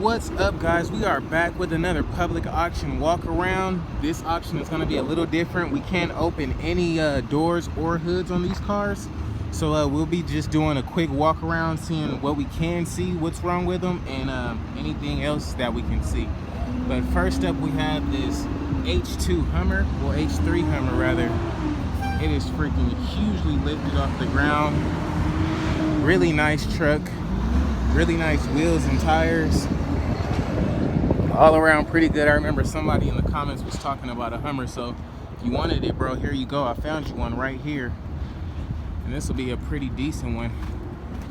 What's up, guys? We are back with another public auction walk around. This auction is going to be a little different. We can't open any doors or hoods on these cars, so we'll be just doing a quick walk around, seeing what we can see, what's wrong with them, and anything else that we can see. But first up, we have this H2 Hummer, well H3 Hummer rather. It is freaking hugely lifted off the ground. Really nice truck, really nice wheels and tires. All around pretty good. I remember somebody in the comments was talking about a Hummer, so if you wanted it, bro, here you go. I found you one right here, and this will be a pretty decent one.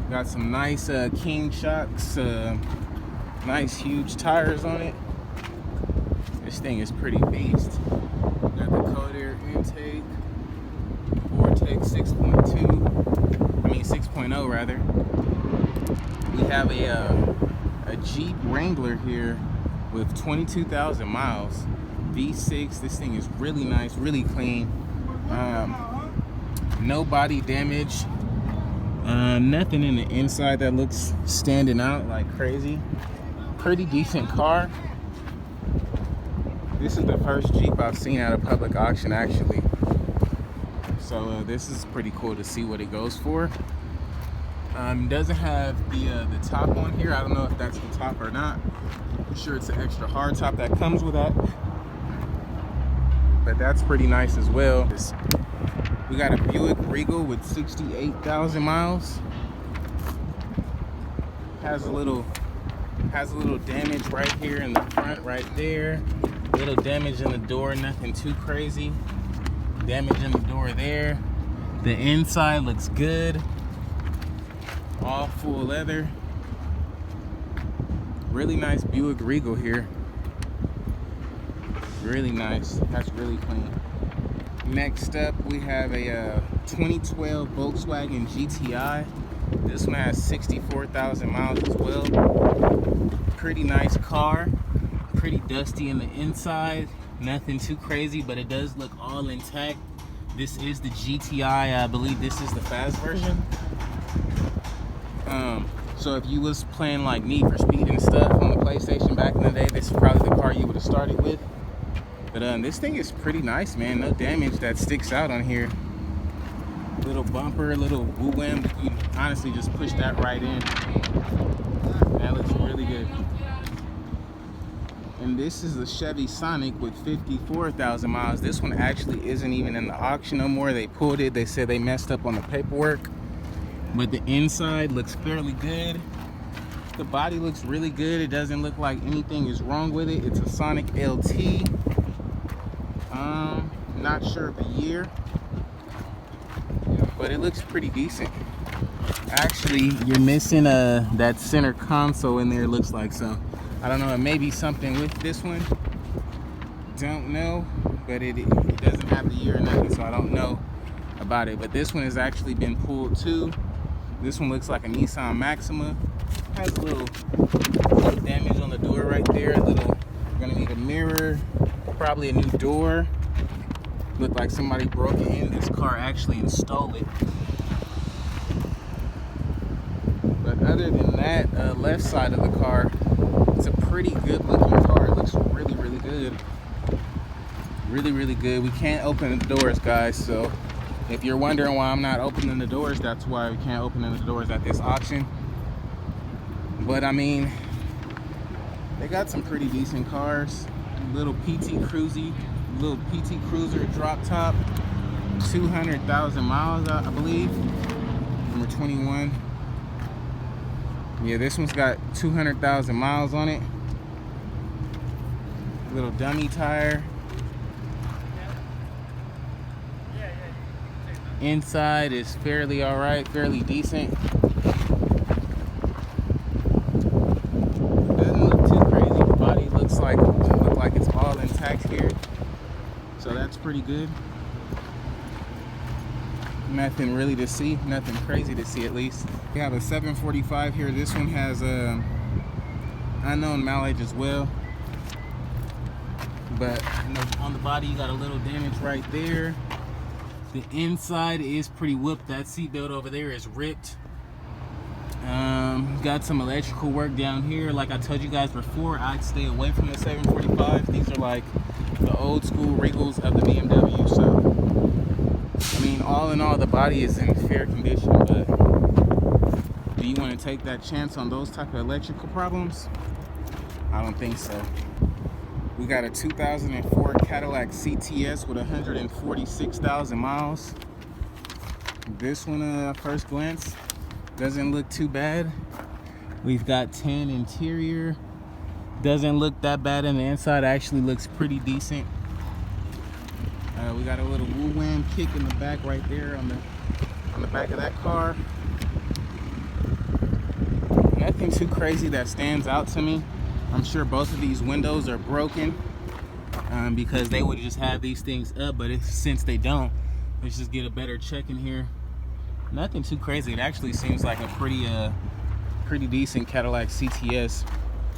Got some nice King shocks, nice huge tires on it. This thing is pretty beast. Got the cold air intake, Vortex 6.0 rather. We have a Jeep Wrangler here with 22,000 miles, V6. This thing is really nice, really clean. No body damage, nothing in the inside that looks standing out like crazy. Pretty decent car. This is the first Jeep I've seen at a public auction actually, so this is pretty cool to see what it goes for. Doesn't have the top on here. I don't know if that's the top or not. I'm sure it's an extra hard top that comes with that, but that's pretty nice as well. We got a Buick Regal with 68,000 miles. Has a little damage right here in the front, right there. Little damage in the door, nothing too crazy. Damage in the door there. The inside looks good. All full leather. Really nice Buick Regal here. Really nice. That's really clean. Next up, we have a 2012 Volkswagen GTI. This one has 64,000 miles as well. Pretty nice car. Pretty dusty in the inside. Nothing too crazy, but it does look all intact. This is the GTI. I believe this is the fast version. So if you was playing like Need for Speed and stuff on the PlayStation back in the day, this is probably the car you would have started with. But this thing is pretty nice, man. No damage that sticks out on here. Little bumper, little woo-wham. You can honestly just push that right in. That looks really good. And this is the Chevy Sonic with 54,000 miles. This one actually isn't even in the auction no more. They pulled it. They said they messed up on the paperwork. But the inside looks fairly good. The body looks really good. It doesn't look like anything is wrong with it. It's a Sonic LT. Not sure of the year, but it looks pretty decent. Actually, you're missing that center console in there, it looks like. So I don't know, it may be something with this one. Don't know, but it doesn't have the year or nothing, so I don't know about it. But this one has actually been pulled too. This one looks like a Nissan Maxima. Has a little damage on the door right there. You're gonna need a mirror, probably a new door. Looked like somebody broke it in. This car actually and stole it. But other than that, left side of the car, it's a pretty good looking car. It looks really, really good. Really, really good. We can't open the doors, guys, so if you're wondering why I'm not opening the doors, that's why we can't open the doors at this auction. But I mean, they got some pretty decent cars. Little PT Cruiser drop top, 200,000 miles, I believe. Number 21. Yeah, this one's got 200,000 miles on it. Little dummy tire. Inside is fairly alright, fairly decent. Doesn't look too crazy. The body looks like it's all intact here, so that's pretty good. Nothing really to see, nothing crazy to see at least. We have a 745 here. This one has unknown mileage as well, but on the body you got a little damage right there. The inside is pretty whooped. That seatbelt over there is ripped. Got some electrical work down here. Like I told you guys before, I'd stay away from the 745. These are like the old school wrinkles of the BMW. So, I mean, all in all, the body is in fair condition, but do you want to take that chance on those type of electrical problems? I don't think so. We got a 2004 Cadillac CTS with 146,000 miles. This one, at first glance, doesn't look too bad. We've got tan interior. Doesn't look that bad in the inside. Actually looks pretty decent. We got a little woo-wham kick in the back right there on the back of that car. Nothing too crazy that stands out to me. I'm sure both of these windows are broken because they would just have these things up, but since they don't, let's just get a better check in here. Nothing too crazy. It actually seems like a pretty decent Cadillac CTS.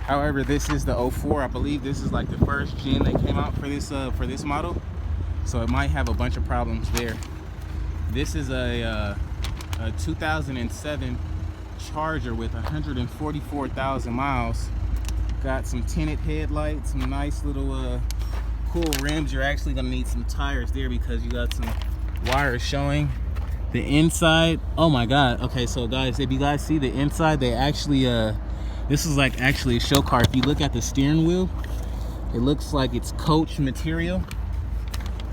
However, this is the 04. I believe this is like the first gen that came out for this model, so it might have a bunch of problems there. This is a 2007 Charger with 144,000 miles. Got some tinted headlights, some nice little cool rims. You're actually gonna need some tires there because you got some wires showing. The inside, oh my god. Okay, so guys, if you guys see the inside, they actually this is like actually a show car. If you look at the steering wheel, it looks like it's coach material.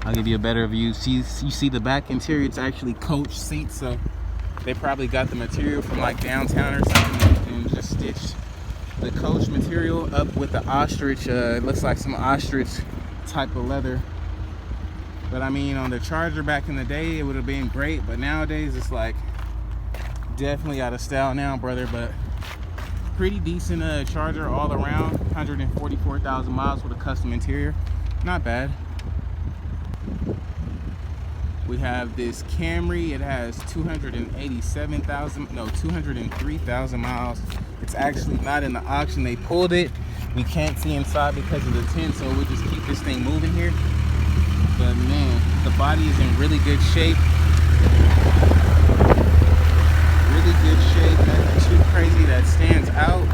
I'll give you a better view. You see the back interior, it's actually coach seats, so they probably got the material from like downtown or something and just stitched the coach material up with the ostrich. It looks like some ostrich type of leather. But I mean, on the Charger back in the day, it would have been great. But nowadays, it's like definitely out of style now, brother. But pretty decent Charger all around. 144,000 miles with a custom interior. Not bad. We have this Camry. It has 203,000 miles. It's actually not in the auction. They pulled it. We can't see inside because of the tint, so we'll just keep this thing moving here. But man, the body is in really good shape. Really good shape. Nothing too crazy that stands out.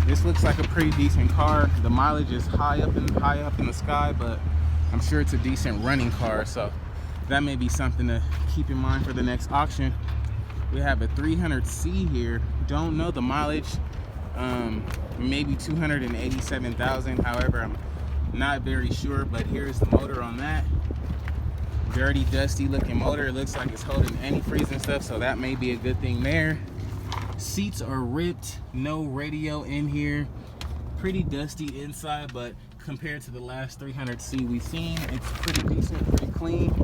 This looks like a pretty decent car. The mileage is high up in the sky, but I'm sure it's a decent running car, so that may be something to keep in mind for the next auction. We have a 300C here. Don't know the mileage. Maybe 287,000. However, I'm not very sure, but here's the motor on that. Dirty, dusty looking motor. It looks like it's holding antifreeze and stuff, so that may be a good thing there. Seats are ripped, no radio in here. Pretty dusty inside, but compared to the last 300C we've seen, it's pretty decent, pretty clean.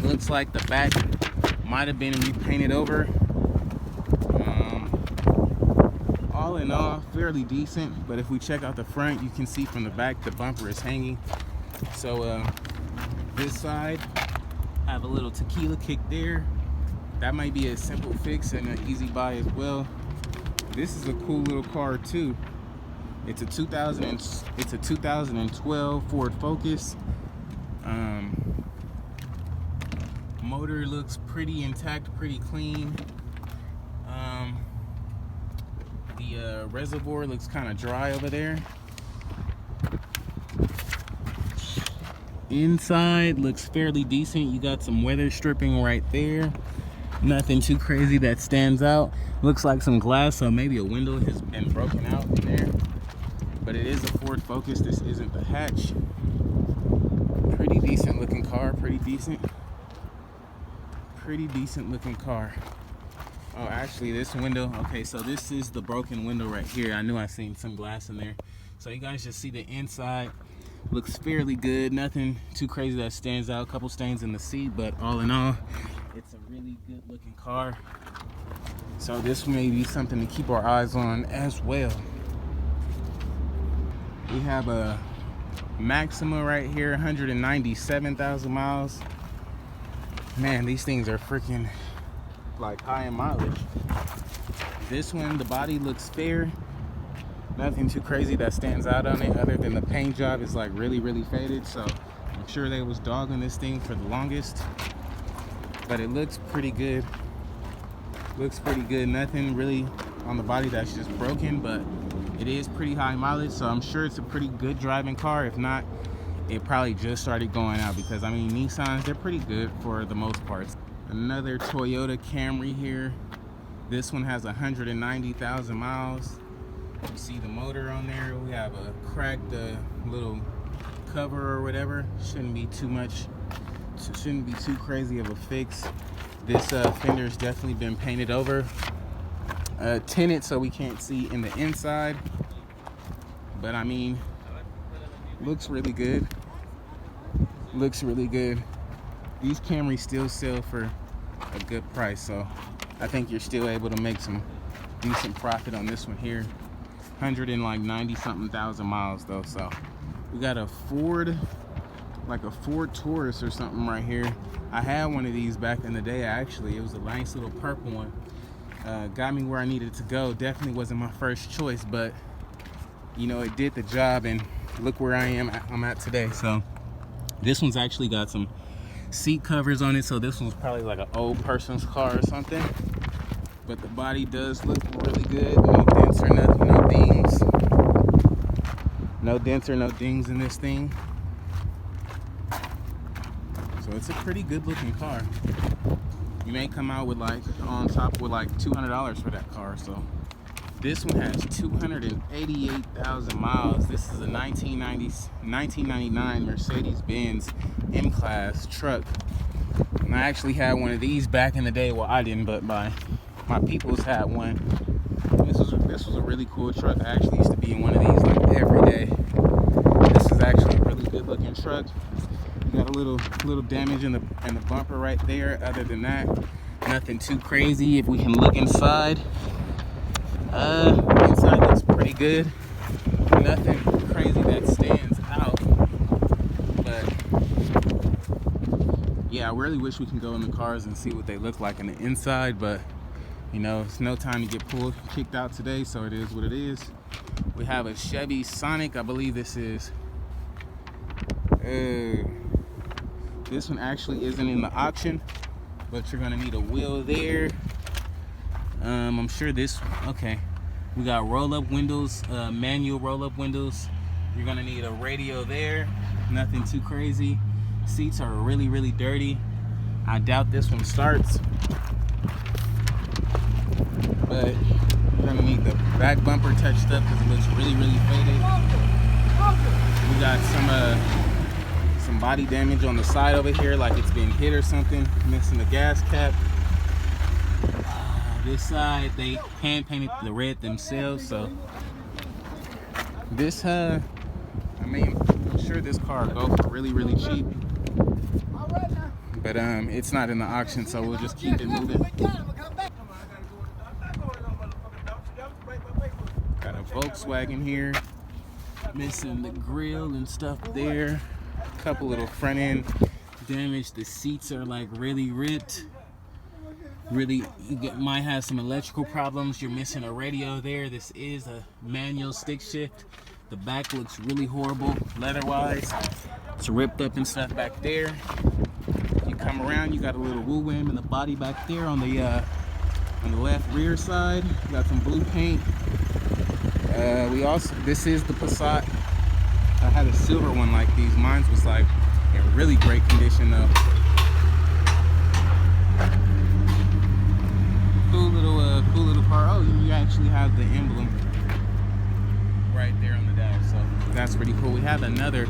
Looks like the back might have been repainted over. All in all, fairly decent, but if we check out the front, you can see from the back the bumper is hanging. So this side, have a little tequila kick there. That might be a simple fix and an easy buy as well. This is a cool little car too. It's a 2012 Ford Focus. Motor looks pretty intact, pretty clean. The reservoir looks kind of dry over there. Inside looks fairly decent. You got some weather stripping right there. Nothing too crazy that stands out. Looks like some glass, so maybe a window has been broken out in there. But it is a Ford Focus. This isn't the hatch. Pretty decent looking car. Pretty decent looking car. Oh, actually, this window. Okay, so this is the broken window right here. I knew I seen some glass in there. So you guys just see the inside. Looks fairly good. Nothing too crazy that stands out. A couple stains in the seat, but all in all, it's a really good looking car. So this may be something to keep our eyes on as well. We have a Maxima right here, 197,000 miles. Man, these things are freaking like high in mileage. This one, the body looks fair. Nothing too crazy that stands out on it other than the paint job is like really faded. So I'm sure they was dogging this thing for the longest. but it looks pretty good. Looks pretty good. Nothing really on the body that's just broken, but it is pretty high mileage, so I'm sure it's a pretty good driving car. If not, it probably just started going out, because I mean, Nissans, they're pretty good for the most part. Another Toyota Camry here. This one has 190,000 miles. You see the motor on there. We have a cracked little cover or whatever. Shouldn't be too crazy of a fix. This fender's definitely been painted over, tinted, so we can't see in the inside, but I mean, looks really good. Looks really good. These Camrys still sell for a good price, so I think you're still able to make some decent profit on this one here. 190 something thousand miles though. So we got a Ford, like a Ford Taurus or something right here. I had one of these back in the day. Actually, it was a nice little purple one. Got me where I needed to go. Definitely wasn't my first choice, but you know, it did the job, and look where I'm at today. So this one's actually got some seat covers on it, so this one's probably like an old person's car or something, but the body does look really good. No dents or nothing, no dings. No dents or no dings in this thing. So it's a pretty good looking car. You may come out with like on top with like $200 for that car. So this one has 288,000 miles. This is a 1999 Mercedes-Benz M-Class truck. And I actually had one of these back in the day. Well, I didn't, but my peoples had one. This was a really cool truck. I actually used to be in one of these like every day. This is actually a really good looking truck. You got a little damage in the bumper right there. Other than that, nothing too crazy. If we can look inside, inside looks pretty good. Nothing crazy that stands out. But yeah, I really wish we can go in the cars and see what they look like in the inside, but you know, it's no time to get kicked out today, so it is what it is. We have a Chevy Sonic. I believe this is this one actually isn't in the auction, but you're gonna need a wheel there. I'm sure this, okay. We got roll-up windows, manual roll-up windows. You're gonna need a radio there. Nothing too crazy. Seats are really, really dirty. I doubt this one starts. But you're gonna need the back bumper touched up because it looks really, really faded. We got some body damage on the side over here, like it's been hit or something. Missing the gas cap. This side they hand painted the red themselves, so this I mean, I'm sure this car will go for really, really cheap. But it's not in the auction, so we'll just keep it moving. Got a Volkswagen here, missing the grill and stuff there. A couple little front end damage. The seats are like really ripped. Really, might have some electrical problems. You're missing a radio there. This is a manual stick shift. The back looks really horrible leather-wise. It's ripped up and stuff back there. You come around, you got a little woo wham in the body back there on the left rear side. You got some blue paint. This is the Passat. I had a silver one like these. Mine was like in really great condition though. Cool little car. Oh, you actually have the emblem right there on the dash, so that's pretty cool. We have another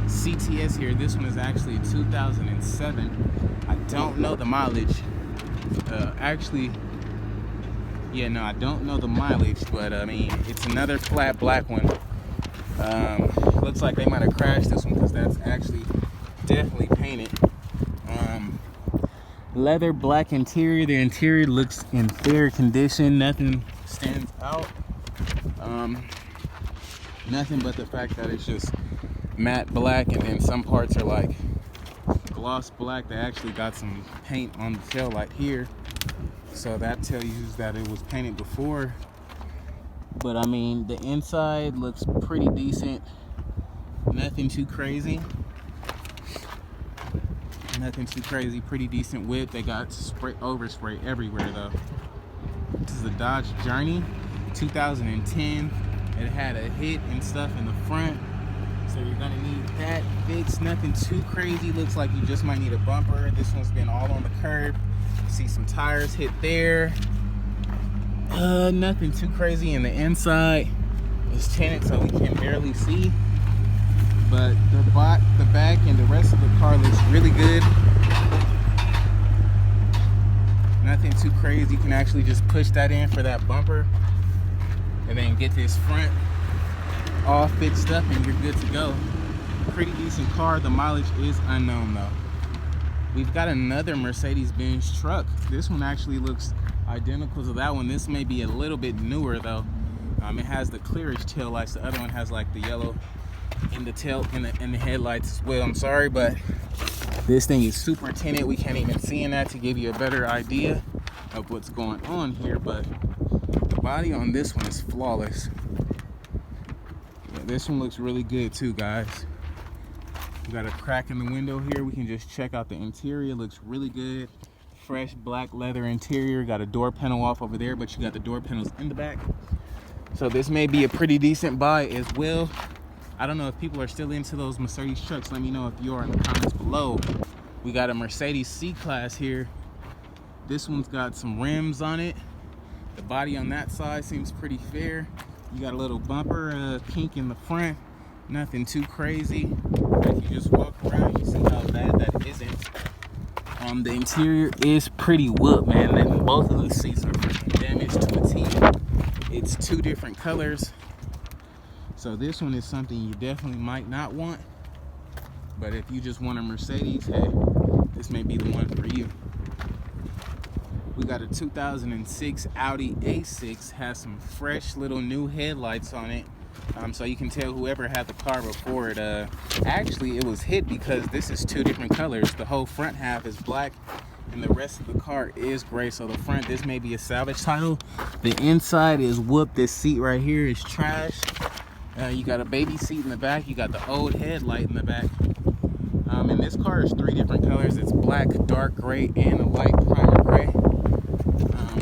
CTS here. This one is actually a 2007. I don't know the mileage. I don't know the mileage, but I mean, it's another flat black one. Looks like they might have crashed this one because that's actually definitely painted. Leather black interior. The interior looks in fair condition. Nothing stands out. Nothing but the fact that it's just matte black, and then some parts are like gloss black. They actually got some paint on the tail light here, so that tells you that it was painted before. But I mean, the inside looks pretty decent. Nothing too crazy. Nothing too crazy, pretty decent whip. They got overspray everywhere though. This is a Dodge Journey, 2010. It had a hit and stuff in the front, so you're gonna need that fixed. Nothing too crazy. Looks like you just might need a bumper. This one's been all on the curb. See some tires hit there. Nothing too crazy in the inside. It's tinted, so we can barely see. But the back and the rest of the car looks really good. Nothing too crazy. You can actually just push that in for that bumper and then get this front all fixed up and you're good to go. Pretty decent car. The mileage is unknown though. We've got another Mercedes-Benz truck. This one actually looks identical to that one. This may be a little bit newer though. It has the clearish tail lights. The other one has like the yellow in the tail in the headlights as well. I'm sorry, but this thing is super tinted. We can't even see in that to give you a better idea of what's going on here, but the body on this one is flawless. Yeah, this one looks really good too, guys. We got a crack in the window here. We can just check out the interior. Looks really good. Fresh black leather interior. Got a door panel off over there, but you got the door panels in the back. So this may be a pretty decent buy as well. I don't know if people are still into those Mercedes trucks. Let me know if you are in the comments below. We got a Mercedes C-Class here. This one's got some rims on it. The body on that side seems pretty fair. You got a little bumper kink in the front. Nothing too crazy. If you just walk around, you see how bad that isn't. The interior is pretty whooped, man. And both of the seats are damaged to a T. It's two different colors. So this one is something you definitely might not want. But if you just want a Mercedes, hey, this may be the one for you. We got a 2006 Audi A6. Has some fresh little new headlights on it. So you can tell whoever had the car before it, actually it was hit because this is two different colors. The whole front half is black and the rest of the car is gray. So the front, this may be a salvage title. The inside is whooped. This seat right here is trash. You got a baby seat in the back. You got the old headlight in the back. And this car is three different colors. It's black, dark gray, and a light primer gray.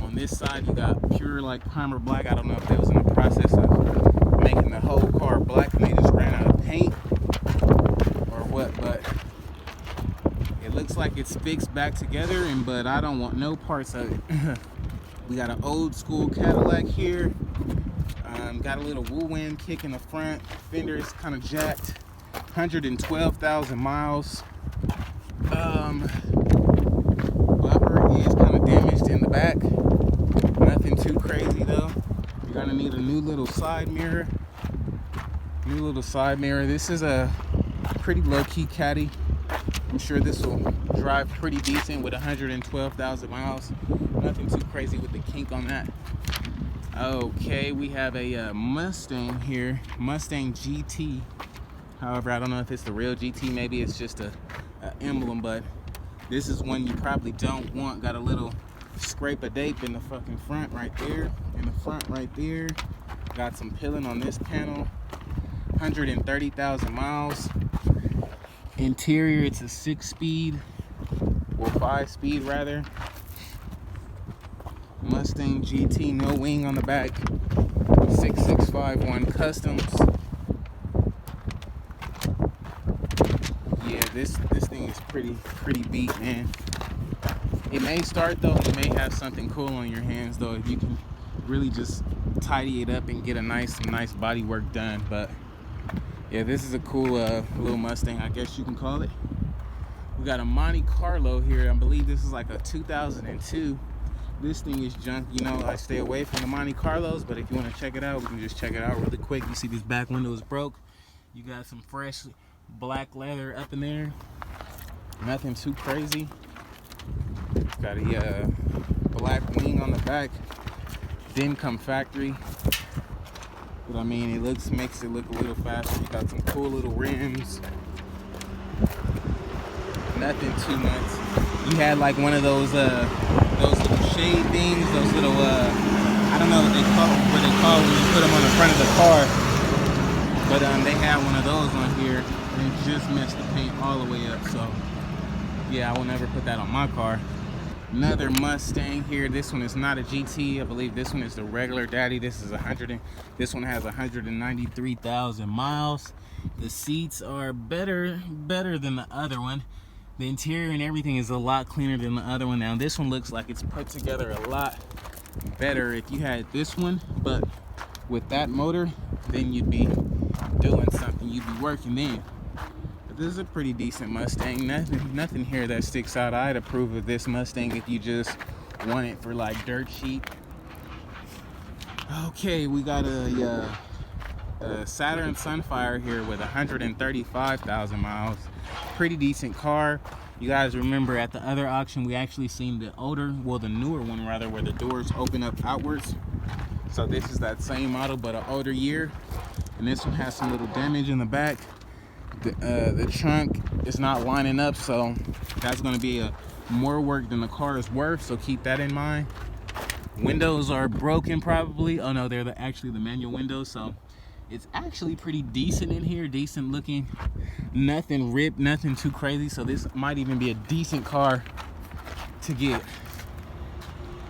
On this side, you got pure like primer black. I don't know if they was in the process of making the whole car black and they just ran out of paint or what, but it looks like it's fixed back together, but I don't want no parts of it. We got an old school Cadillac here. Got a little woo-win kick in the front. Fender is kind of jacked. 112,000 miles. Bumper is kind of damaged in the back. Nothing too crazy though. You're gonna need a new little side mirror. This is a pretty low-key caddy. I'm sure this will drive pretty decent with 112,000 miles. Nothing too crazy with the kink on that. Okay, we have a Mustang here, Mustang GT. However, I don't know if it's the real GT. Maybe it's just a emblem, but this is one you probably don't want. Got a little scrape-a-dape in the fucking front right there. Got some pilling on this panel. 130,000 miles. Interior, it's a 6-speed, or 5-speed rather. Mustang GT, no wing on the back. 6651 customs. Yeah, this thing is pretty beat, man. It may start though. You may have something cool on your hands though if you can really just tidy it up and get some nice body work done. But yeah, this is a cool little Mustang, I guess you can call it. We got a Monte Carlo here. I believe this is like a 2002. This thing is junk. You know, I stay away from the Monte Carlos, but if you want to check it out, we can just check it out really quick. You see this back window is broke. You got some fresh black leather up in there. Nothing too crazy. It's got a black wing on the back. Didn't come factory, but I mean, it makes it look a little faster. You got some cool little rims. Nothing too nuts. You had like one of those little shade things, those little I don't know what they call when you put them on the front of the car, but they had one of those on here and it just messed the paint all the way up. So Yeah, I will never put that on my car. Another Mustang here. This one is not a GT. I believe this one is the regular daddy. This is this one has 193,000 miles. The seats are better than the other one. The interior and everything is a lot cleaner than the other one. Now this one looks like it's put together a lot better if you had this one, but with that motor, then you'd be doing something. You'd be working then. This is a pretty decent Mustang. Nothing here that sticks out. I'd approve of this Mustang if you just want it for like dirt cheap. Okay, we got a Saturn Sunfire here with 135,000 miles. Pretty decent car. You guys remember at the other auction we actually seen the the newer one rather, where the doors open up outwards. So this is that same model but an older year. And this one has some little damage in the back. The trunk is not lining up, so that's going to be more work than the car is worth, so keep that in mind. Windows are broken probably. Oh no, they're actually the manual windows, so it's actually pretty decent in here, decent looking. Nothing ripped, nothing too crazy, so this might even be a decent car to get.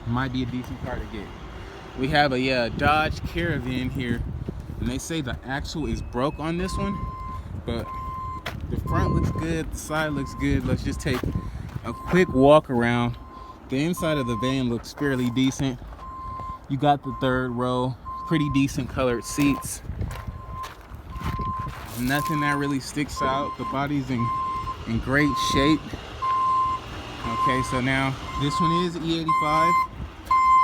Might be a decent car to get. We have a Dodge Caravan here, and they say the axle is broke on this one, but the front looks good, the side looks good. Let's just take a quick walk around. The inside of the van looks fairly decent. You got the third row, pretty decent colored seats. Nothing that really sticks out. The body's in great shape. Okay, so now this one is E85.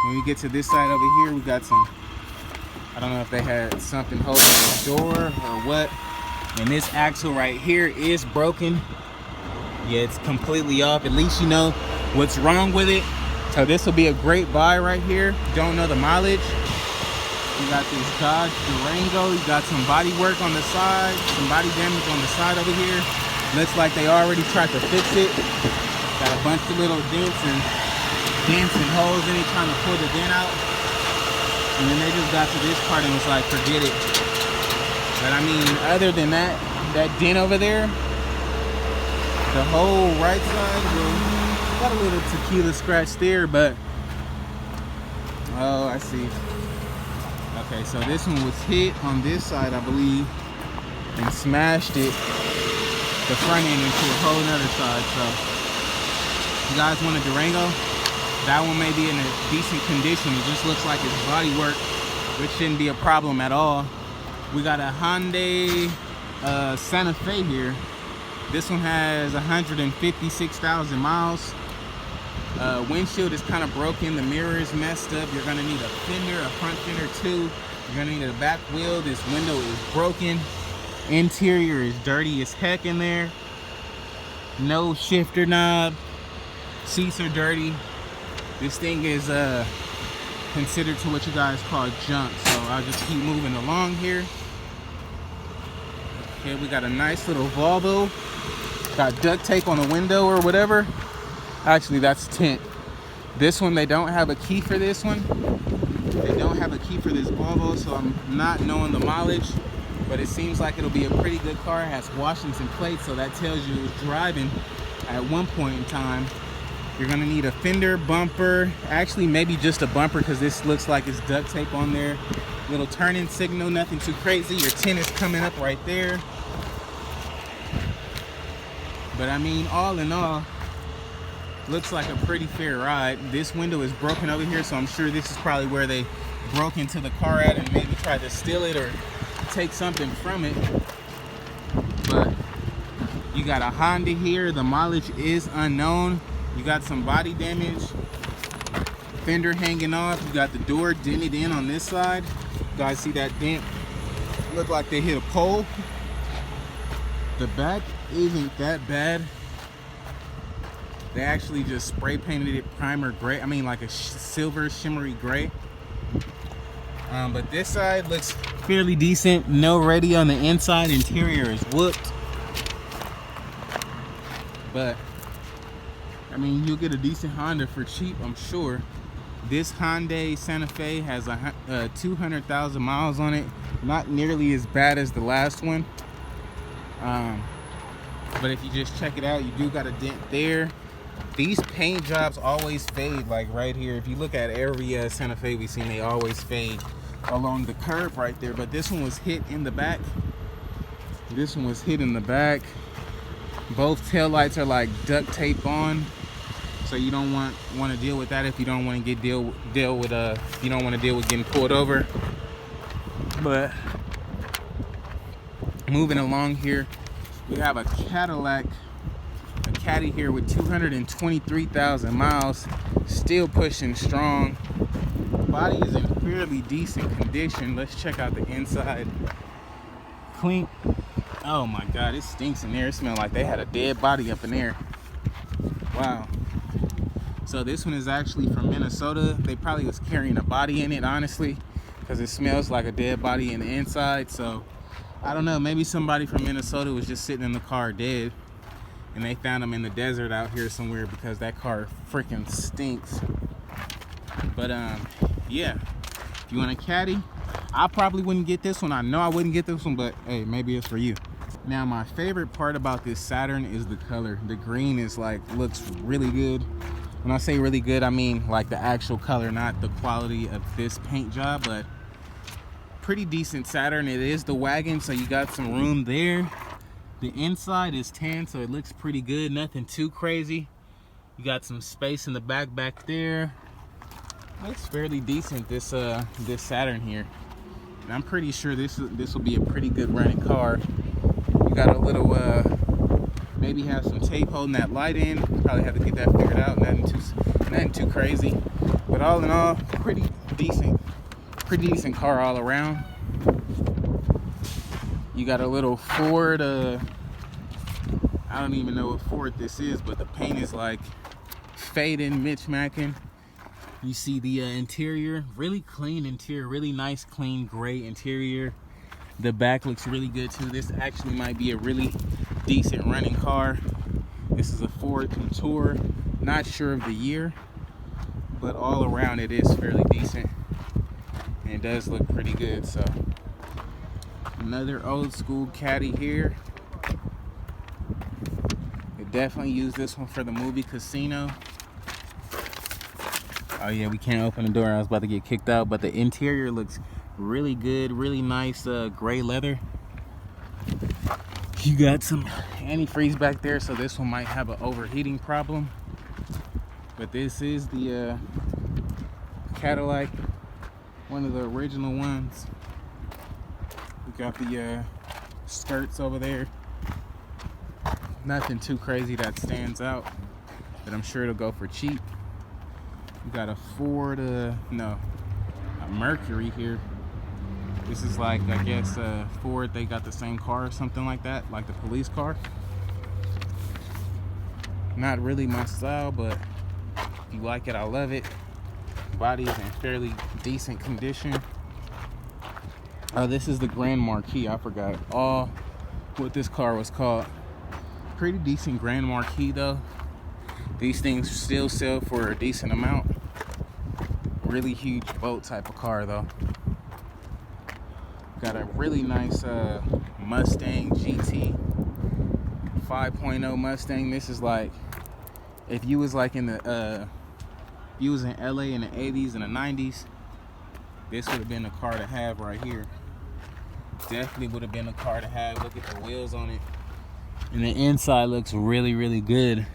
When we get to this side over here, we got some, I don't know if they had something holding the door or what. And this axle right here is broken. Yeah, it's completely off. At least you know what's wrong with it. So this will be a great buy right here. Don't know the mileage. You got this Dodge Durango. You got some body work on the side, some body damage on the side over here. Looks like they already tried to fix it. Got a bunch of little dents and holes in it, trying to pull the dent out. And then they just got to this part and was like, forget it. But I mean, other than that dent over there, the whole right side, well, got a little tequila scratch there, but, oh, I see. Okay, so this one was hit on this side, I believe, and smashed it, the front end, into a whole nother side. So, if you guys want a Durango, that one may be in a decent condition. It just looks like it's body work, which shouldn't be a problem at all. We got a Hyundai Santa Fe here. This one has 156,000 miles. Windshield is kind of broken. The mirror is messed up. You're gonna need a fender, a front fender too. You're gonna need a back wheel. This window is broken. Interior is dirty as heck in there. No shifter knob. Seats are dirty. This thing is considered to what you guys call junk. So I'll just keep moving along here. Okay, we got a nice little Volvo. Got duct tape on the window or whatever. Actually, that's tint. This one, they don't have a key for this one. They don't have a key for this Volvo, so I'm not knowing the mileage, but it seems like it'll be a pretty good car. It has Washington plates, so that tells you it was driving at one point in time. You're gonna need a fender, bumper, actually maybe just a bumper because this looks like it's duct tape on there. Little turning signal, nothing too crazy. Your tint is coming up right there. But I mean, all in all, looks like a pretty fair ride. This window is broken over here, so I'm sure this is probably where they broke into the car at and maybe tried to steal it or take something from it. But you got a Honda here. The mileage is unknown. You got some body damage, fender hanging off. You got the door dented in on this side. You guys see that dent? Look like they hit a pole. The back isn't that bad. They actually just spray painted it primer gray. I mean, like a silver shimmery gray. But this side looks fairly decent. No radio on the inside. Interior is whooped. But I mean, you'll get a decent Honda for cheap, I'm sure. This Hyundai Santa Fe has 200,000 miles on it. Not nearly as bad as the last one. But if you just check it out, you do got a dent there. These paint jobs always fade, like right here. If you look at every Santa Fe we've seen, they always fade along the curve right there. But this one was hit in the back. This one was hit in the back. Both taillights are like duct tape on, so you don't want to deal with that if you don't want to get deal with you don't want to deal with getting pulled over. But moving along here, we have a Cadillac, a Caddy here with 223,000 miles, still pushing strong. Body is in fairly decent condition. Let's check out the inside. Clean. Oh my God, it stinks in there. It smells like they had a dead body up in there. Wow. So this one is actually from Minnesota. They probably was carrying a body in it, honestly, because it smells like a dead body in the inside. So I don't know, maybe somebody from Minnesota was just sitting in the car dead and they found him in the desert out here somewhere, because that car freaking stinks. But yeah, if you want a Caddy, I probably wouldn't get this one. I know I wouldn't get this one, but hey, maybe it's for you. Now, my favorite part about this Saturn is the color. The green is like, looks really good. When I say really good, I mean like the actual color, not the quality of this paint job, but pretty decent Saturn. It is the wagon, so you got some room there. The inside is tan, so it looks pretty good. Nothing too crazy. You got some space in the back there. Looks fairly decent, this Saturn here. And I'm pretty sure this will be a pretty good running car. You got a little maybe have some tape holding that light in. Probably have to get that figured out. Nothing too crazy. But all in all, pretty decent car all around. You got a little Ford, I don't even know what Ford this is, but the paint is like fading, mismatching. You see the interior, really clean interior, really nice, clean, gray interior. The back looks really good too. This actually might be a really decent running car. This is a Ford Contour, not sure of the year, but all around it is fairly decent. And it does look pretty good. So another old school Caddy here. They definitely use this one for the movie Casino. Oh yeah, we can't open the door. I was about to get kicked out, but the interior looks really good, really nice gray leather. You got some antifreeze back there, so this one might have an overheating problem. But this is the Cadillac, one of the original ones. We got the skirts over there. Nothing too crazy that stands out, but I'm sure it'll go for cheap. We got a Ford, a Mercury here. This is like, I guess, Ford, they got the same car or something like that, like the police car. Not really my style, but if you like it, I love it. Body is in fairly decent condition. Oh, this is the Grand Marquis. I forgot all what this car was called. Pretty decent Grand Marquis though. These things still sell for a decent amount. Really huge boat type of car though. Got a really nice Mustang GT 5.0 Mustang. This is like, if you was like in the you was in LA in the 80s and the 90s, this would have been the car to have right here. Definitely would have been a car to have. Look at the wheels on it. And the inside looks really, really good.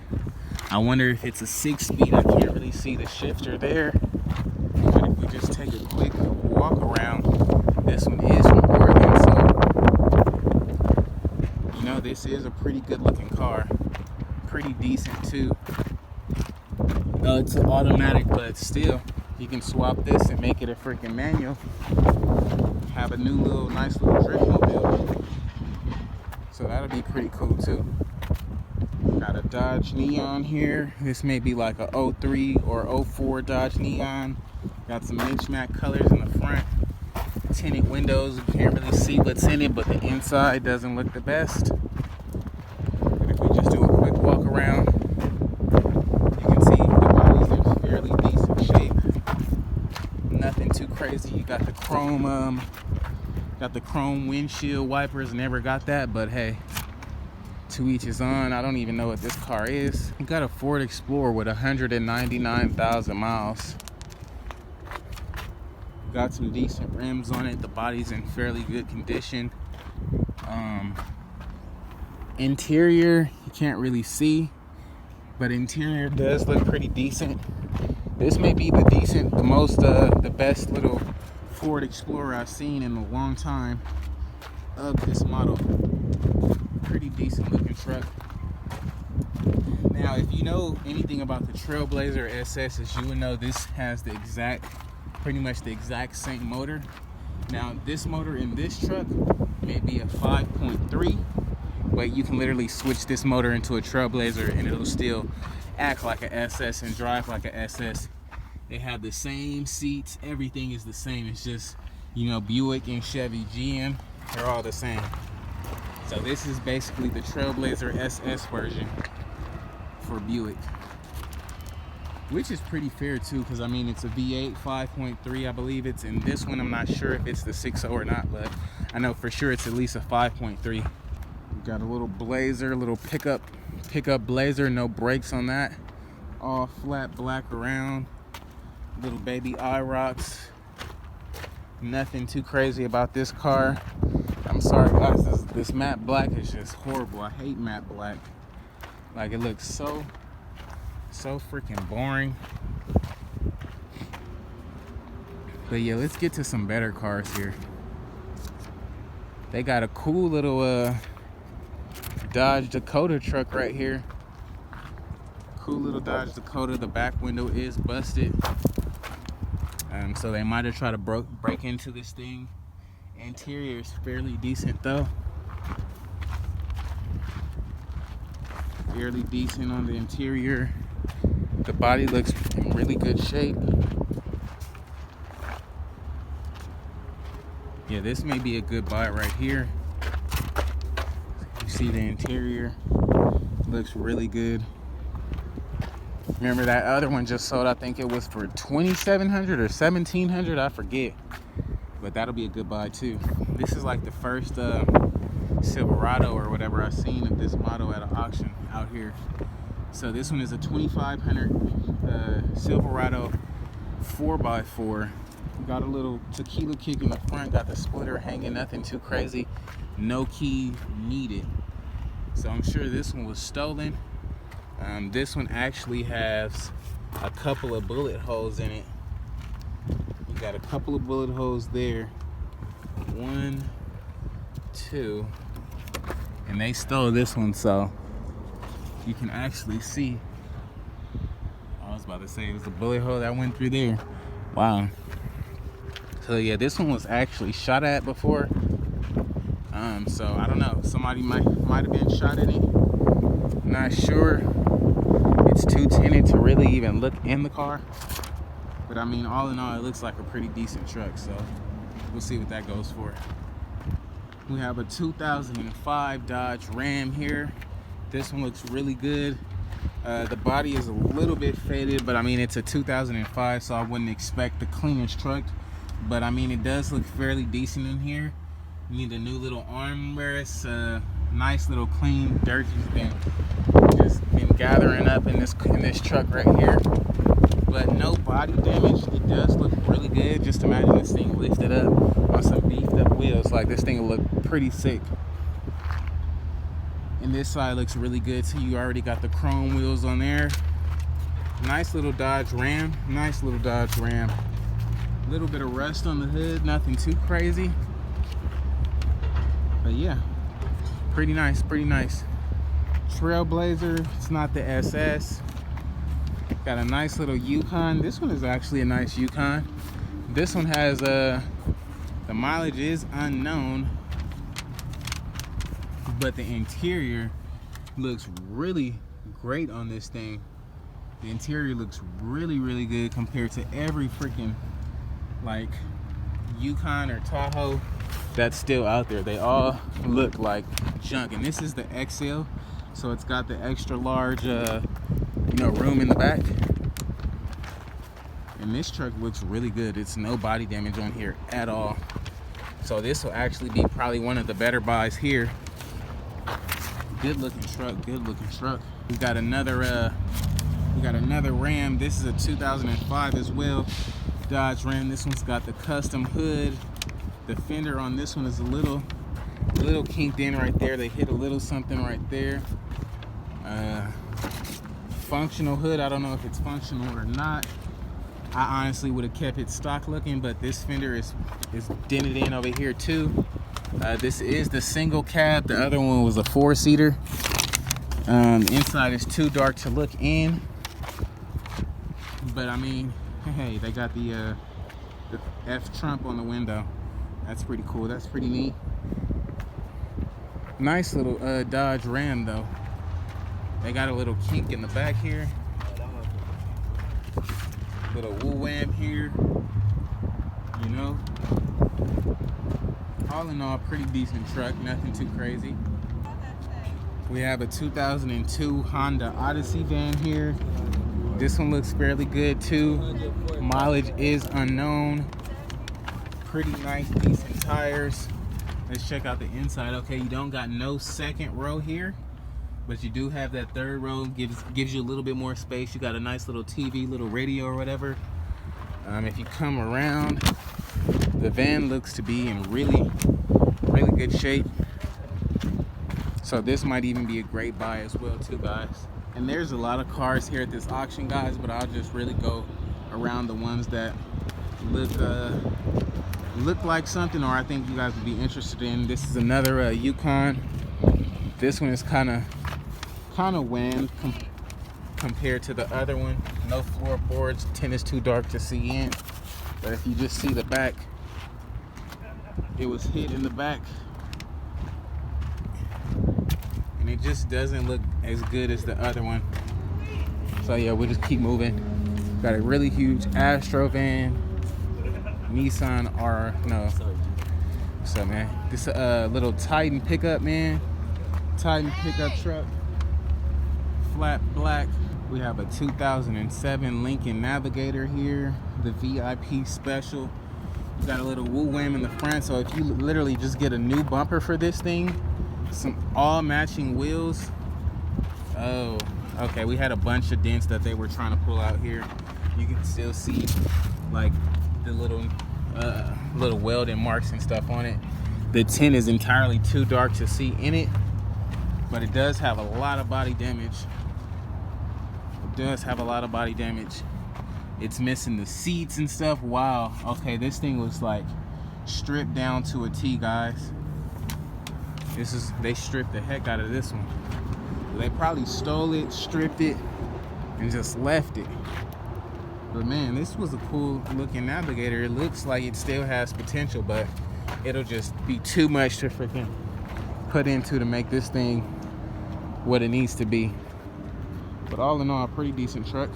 I wonder if it's a 6-speed. I can't really see the shifter there. But if we just take a quick walk around, this one is from Oregon, so you know this is a pretty good looking car. Pretty decent too. It's an automatic, but still, you can swap this and make it a freaking manual. Have a new little, nice little drift mobile. So that'll be pretty cool too. Got a Dodge Neon here. This may be like a 03 or 04 Dodge Neon. Got some mismatch colors in the front. Tinted windows. You can't really see what's in it, but the inside doesn't look the best. But if we just do a quick walk around, you can see the body's in fairly decent shape. Nothing too crazy. You got the chrome windshield wipers. Never got that, but hey, To each his own. I don't even know what this car is. We got a Ford Explorer with 199,000 miles. Got some decent rims on it. The body's in fairly good condition. Interior, you can't really see, but interior does look pretty decent. This may be the best little Ford Explorer I've seen in a long time of this model. Pretty decent looking truck. Now, if you know anything about the Trailblazer SS's, you would know this has pretty much the exact same motor. Now, this motor in this truck may be a 5.3, but you can literally switch this motor into a Trailblazer and it'll still act like a SS and drive like a SS. They have the same seats, everything is the same. It's just, you know, Buick and Chevy, GM, they're all the same. So this is basically the Trailblazer SS version for Buick, which is pretty fair too, because I mean it's a V8 5.3, I believe it's in this one. I'm not sure if it's the 6.0 or not, but I know for sure it's at least a 5.3. We got a little Blazer, little pickup Blazer, no brakes on that, all flat black around, little baby eye rocks. Nothing too crazy about this car. I'm sorry guys, this matte black is just horrible. I hate matte black. Like, it looks so freaking boring. But yeah, let's get to some better cars here. They got a cool little Dodge Dakota truck right here. Cool little Dodge Dakota. The back window is busted. So they might have tried to break into this thing. Interior is fairly decent though. Fairly decent on the interior. The body looks in really good shape. Yeah, this may be a good buy right here. You see the interior looks really good. Remember that other one just sold, I think it was for $2,700 or $1,700, I forget. But that'll be a good buy too. This is like the first Silverado or whatever I've seen of this model at an auction out here. So this one is a 2,500 Silverado 4x4. Got a little tequila kick in the front, got the splitter hanging, nothing too crazy. No key needed. So I'm sure this one was stolen. This one actually has a couple of bullet holes in it. You got a couple of bullet holes there. 1, 2. And they stole this one, so you can actually see. I was about to say it was a bullet hole that went through there. Wow. So yeah, this one was actually shot at before. So I don't know. Somebody might have been shot in it. Not sure. It's too tinted to really even look in the car. But I mean, all in all, it looks like a pretty decent truck. So we'll see what that goes for. We have a 2005 Dodge Ram here. This one looks really good. The body is a little bit faded, but I mean, it's a 2005, so I wouldn't expect the cleanest truck. But I mean, it does look fairly decent in here. You need a new little armrest, nice little clean dirt just been gathering up in this truck right here. But no body damage. It does look really good. Just imagine this thing lifted up on some beefed up wheels. Like, this thing will look pretty sick. And this side looks really good too. You already got the chrome wheels on there. Nice little Dodge Ram. Nice little Dodge Ram. A little bit of rust on the hood. Nothing too crazy. But yeah, pretty nice, pretty nice. Trailblazer, it's not the SS. Got a nice little Yukon. This one is actually a nice Yukon. This one has the mileage is unknown, but the interior looks really great on this thing. The interior looks really, really good compared to every freaking like Yukon or Tahoe that's still out there. They all look like junk. And this is the XL, so it's got the extra large room in the back. And this truck looks really good. It's no body damage on here at all. So this will actually be probably one of the better buys here. Good looking truck, good looking truck. We got another Ram. This is a 2005 as well. Dodge Ram. This one's got the custom hood. The fender on this one is a little kinked in right there. They hit a little something right there. Functional hood. I don't know if it's functional or not. I honestly would have kept it stock looking, but this fender is dented in over here too. This is the single cab. The other one was a 4-seater. Inside is too dark to look in, but I mean, hey, they got the F Trump on the window. That's pretty cool. That's pretty neat. Nice little Dodge Ram though. They got a little kink in the back here. Little woo-wam here. You know. All in all, pretty decent truck. Nothing too crazy. We have a 2002 Honda Odyssey van here. This one looks fairly good too. Mileage is unknown. Pretty nice, decent tires. Let's check out the inside. Okay, you don't got no second row here, but you do have that third row. Gives you a little bit more space. You got a nice little TV, little radio or whatever. If you come around, the van looks to be in really good shape. So this might even be a great buy as well too, guys. And there's a lot of cars here at this auction, guys, but I'll just really go around the ones that look like something, or I think you guys would be interested in. This is another Yukon. This one is kind of wham compared to the other one. No floorboards. Tint is too dark to see in, but if you just see the back, it was hit in the back, and it just doesn't look as good as the other one. So yeah, we'll just keep moving. Got a really huge Astro van. Nissan R, no. What's up, man? This little Titan pickup, man. Titan pickup truck. Flat black. We have a 2007 Lincoln Navigator here. The VIP special. Got a little woo-wham in the front, so if you literally just get a new bumper for this thing, some all matching wheels. Oh, okay, we had a bunch of dents that they were trying to pull out here. You can still see like the little welding marks and stuff on it. The tint is entirely too dark to see in it, but it does have a lot of body damage. It does have a lot of body damage. It's missing the seats and stuff. Wow. Okay, this thing was like stripped down to a T, guys. They stripped the heck out of this one. They probably stole it, stripped it, and just left it. But man, this was a cool looking Navigator. It looks like it still has potential, but it'll just be too much to freaking put into to make this thing what it needs to be. But all in all, a pretty decent truck.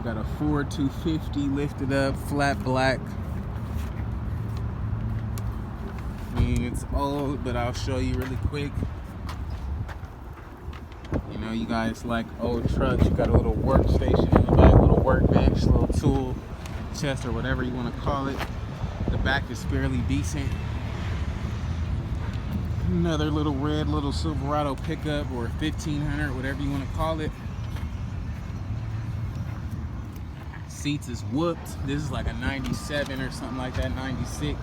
Got a Ford 250 lifted up, flat black. I mean, it's old, but I'll show you really quick. You know, you guys like old trucks. You got a little workstation in the back, little workbench, little tool chest, or whatever you want to call it. The back is fairly decent. Another little red little Silverado pickup, or 1500, whatever you want to call it. Seats is whooped. This is like a 97 or something like that, 96.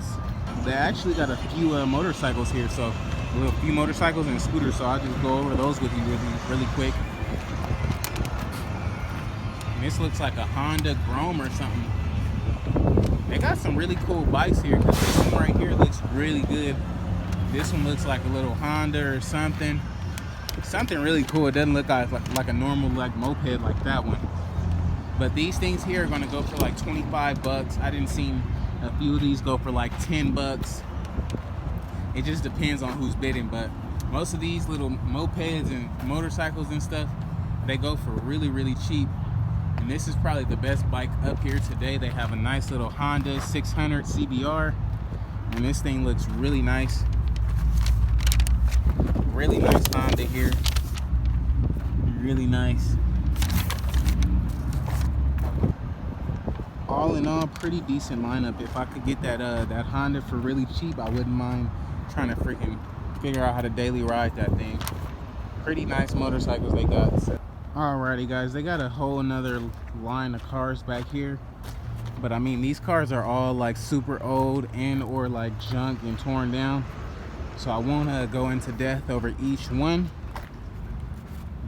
They actually got a few motorcycles here, so a few motorcycles and scooters, so I'll just go over those with you really quick. And this looks like a Honda Chrome or something. They got some really cool bikes here, because this one right here looks really good. This one looks like a little Honda or something. Something really cool. It doesn't look like a normal like moped like that one. But these things here are gonna go for like 25 bucks. I didn't see a few of these go for like 10 bucks. It just depends on who's bidding, but most of these little mopeds and motorcycles and stuff, they go for really cheap. And this is probably the best bike up here today. They have a nice little Honda 600 CBR, and this thing looks really nice. Really nice Honda here. Really nice. All in all, pretty decent lineup. If I could get that Honda for really cheap, I wouldn't mind trying to freaking figure out how to daily ride that thing. Pretty nice motorcycles they got. Alrighty guys, they got a whole nother line of cars back here. But I mean, these cars are all like super old and or like junk and torn down. So I won't go into depth over each one.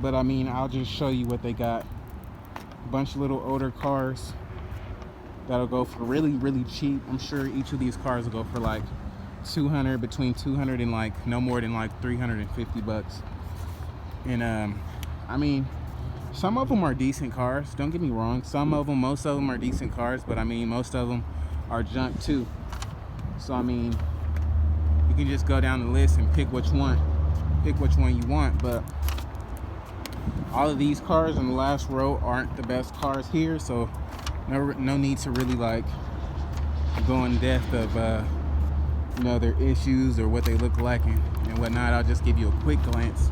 But I mean, I'll just show you what they got. A bunch of little older cars that'll go for really cheap. I'm sure each of these cars will go for like 200, between 200 and like no more than like 350 bucks. And I mean, some of them are decent cars, don't get me wrong. Most of them are decent cars, but I mean, most of them are junk too. So I mean, you can just go down the list and pick which one you want. But all of these cars in the last row aren't the best cars here, so no need to really like go in depth of you know, their issues or what they look like and whatnot. I'll just give you a quick glance.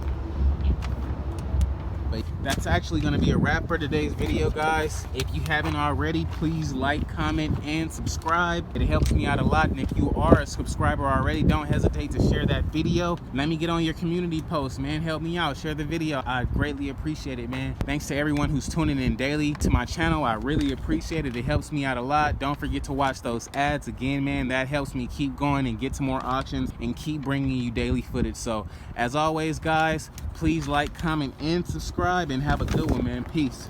But that's actually going to be a wrap for today's video, guys. If you haven't already, please like, comment, and subscribe. It helps me out a lot. And if you are a subscriber already, don't hesitate to share that video. Let me get on your community post, man. Help me out. Share the video. I greatly appreciate it, man. Thanks to everyone who's tuning in daily to my channel. I really appreciate it. It helps me out a lot. Don't forget to watch those ads. Again, man, that helps me keep going and get to more auctions and keep bringing you daily footage. So, as always, guys, please like, comment, and subscribe, and have a good one, man. Peace.